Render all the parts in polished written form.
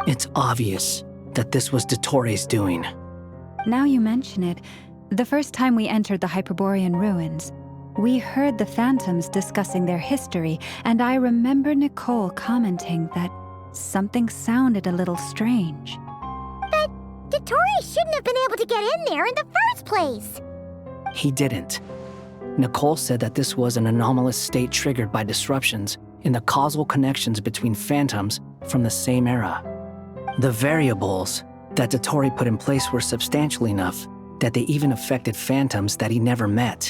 It's obvious that this was Dottore's doing. Now you mention it, the first time we entered the Hyperborean ruins, we heard the phantoms discussing their history, and I remember Nicole commenting that something sounded a little strange. But Dottore shouldn't have been able to get in there in the first place. He didn't. Nicole said that this was an anomalous state triggered by disruptions in the causal connections between phantoms from the same era. The variables that Dottore put in place were substantial enough that they even affected phantoms that he never met.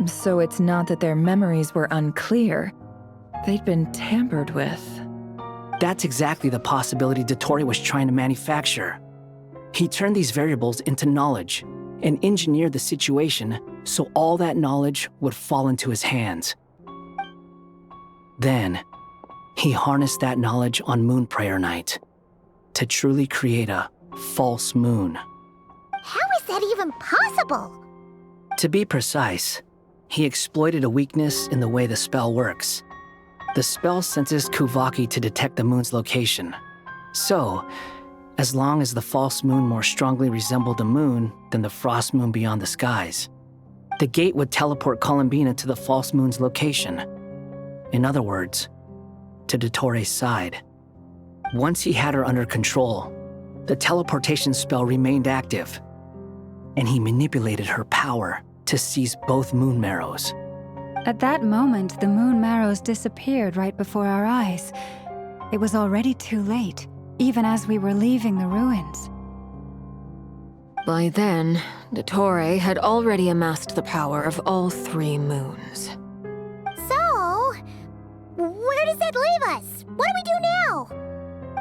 So it's not that their memories were unclear. They'd been tampered with. That's exactly the possibility Dottore was trying to manufacture. He turned these variables into knowledge and engineered the situation so all that knowledge would fall into his hands. Then, he harnessed that knowledge on Moon Prayer Night to truly create a false moon. How is that even possible? To be precise, he exploited a weakness in the way the spell works. The spell senses Kuvaki to detect the moon's location. So, as long as the false moon more strongly resembled the moon than the frost moon beyond the skies, the gate would teleport Columbina to the false moon's location. In other words, to Dottore's side. Once he had her under control, the teleportation spell remained active, and he manipulated her power to seize both moon marrows. At that moment, the moon marrows disappeared right before our eyes. It was already too late, even as we were leaving the ruins. By then, Dottore had already amassed the power of all 3 moons. So, where does that leave us? What do we do now?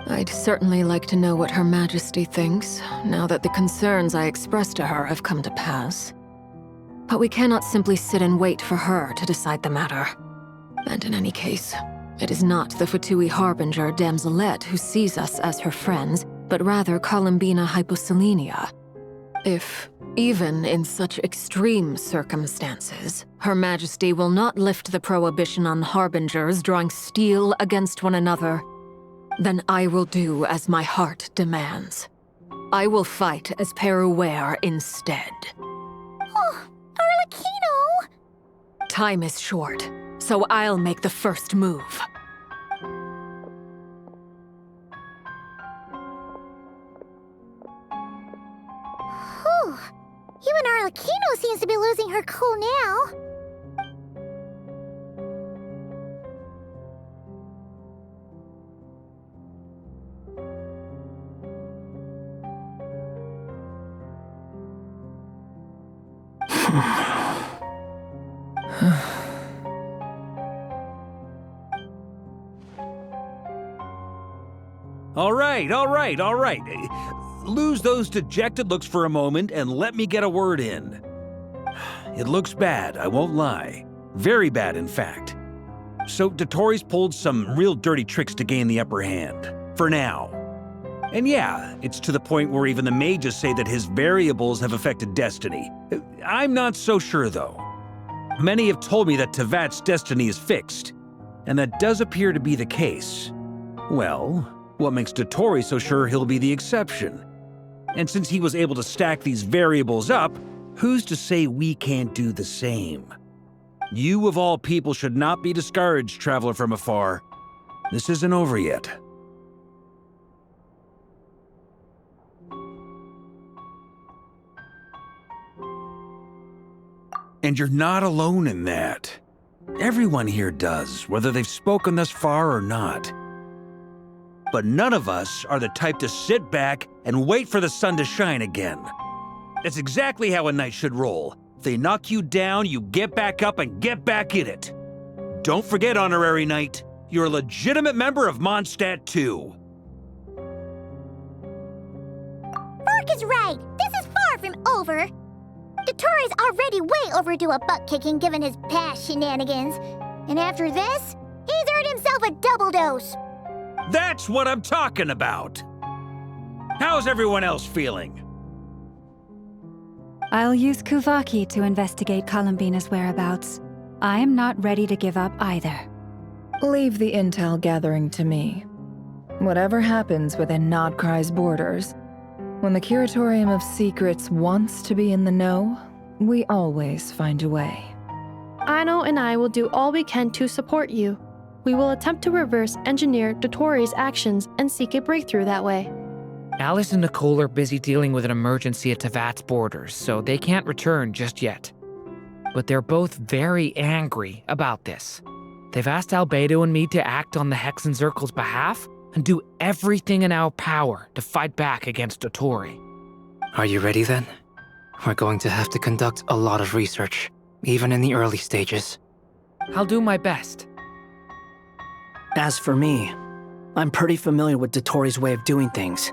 I'd certainly like to know what Her Majesty thinks, now that the concerns I expressed to her have come to pass. But we cannot simply sit and wait for her to decide the matter. And in any case, it is not the Fatui Harbinger Damselette who sees us as her friends, but rather Columbina Hyposelenia. If, even in such extreme circumstances, Her Majesty will not lift the prohibition on Harbingers drawing steel against one another, then I will do as my heart demands. I will fight as Peruware instead. Oh, Arlecchino! Time is short, so I'll make the first move. Whew. Even Arlecchino seems to be losing her cool now. All right. Lose those dejected looks for a moment and let me get a word in. It looks bad, I won't lie. Very bad, in fact. So Dottore's pulled some real dirty tricks to gain the upper hand. For now. And yeah, it's to the point where even the mages say that his variables have affected destiny. I'm not so sure, though. Many have told me that Tevat's destiny is fixed, and that does appear to be the case. Well, what makes Dottore so sure he'll be the exception? And since he was able to stack these variables up, who's to say we can't do the same? You of all people should not be discouraged, traveler from afar. This isn't over yet. And you're not alone in that. Everyone here does, whether they've spoken thus far or not. But none of us are the type to sit back and wait for the sun to shine again. That's exactly how a knight should roll. If they knock you down, you get back up and get back in it. Don't forget, Honorary Knight, you're a legitimate member of Mondstadt too. Burke is right. This is far from over. Dottore's already way overdue a butt-kicking given his past shenanigans. And after this, he's earned himself a double dose. That's what I'm talking about. How's everyone else feeling? I'll use Kuvaki to investigate Columbina's whereabouts. I'm not ready to give up either. Leave the intel gathering to me. Whatever happens within nod-krai's borders, when the Curatorium of Secrets wants to be in the know, we always find a way. Aino and I will do all we can to support you. We will attempt to reverse engineer Dottore's actions and seek a breakthrough that way. Alice and Nicole are busy dealing with an emergency at Tevat's borders, so they can't return just yet. But they're both very angry about this. They've asked Albedo and me to act on the Hexen Circle's behalf and do everything in our power to fight back against Dottore. Are you ready then? We're going to have to conduct a lot of research, even in the early stages. I'll do my best. As for me, I'm pretty familiar with Dottore's way of doing things,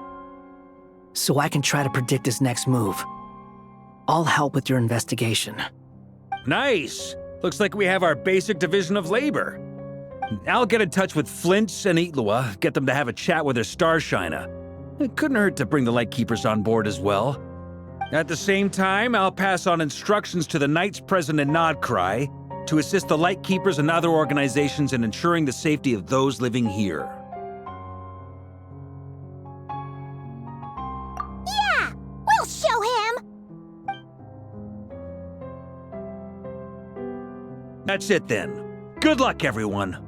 so I can try to predict his next move. I'll help with your investigation. Nice! Looks like we have our basic division of labor. I'll get in touch with Flint's and Itlua, get them to have a chat with their Starshiner. It couldn't hurt to bring the Lightkeepers on board as well. At the same time, I'll pass on instructions to the Knights present in nod-krai to assist the Lightkeepers and other organizations in ensuring the safety of those living here. Yeah! We'll show him! That's it then. Good luck, everyone.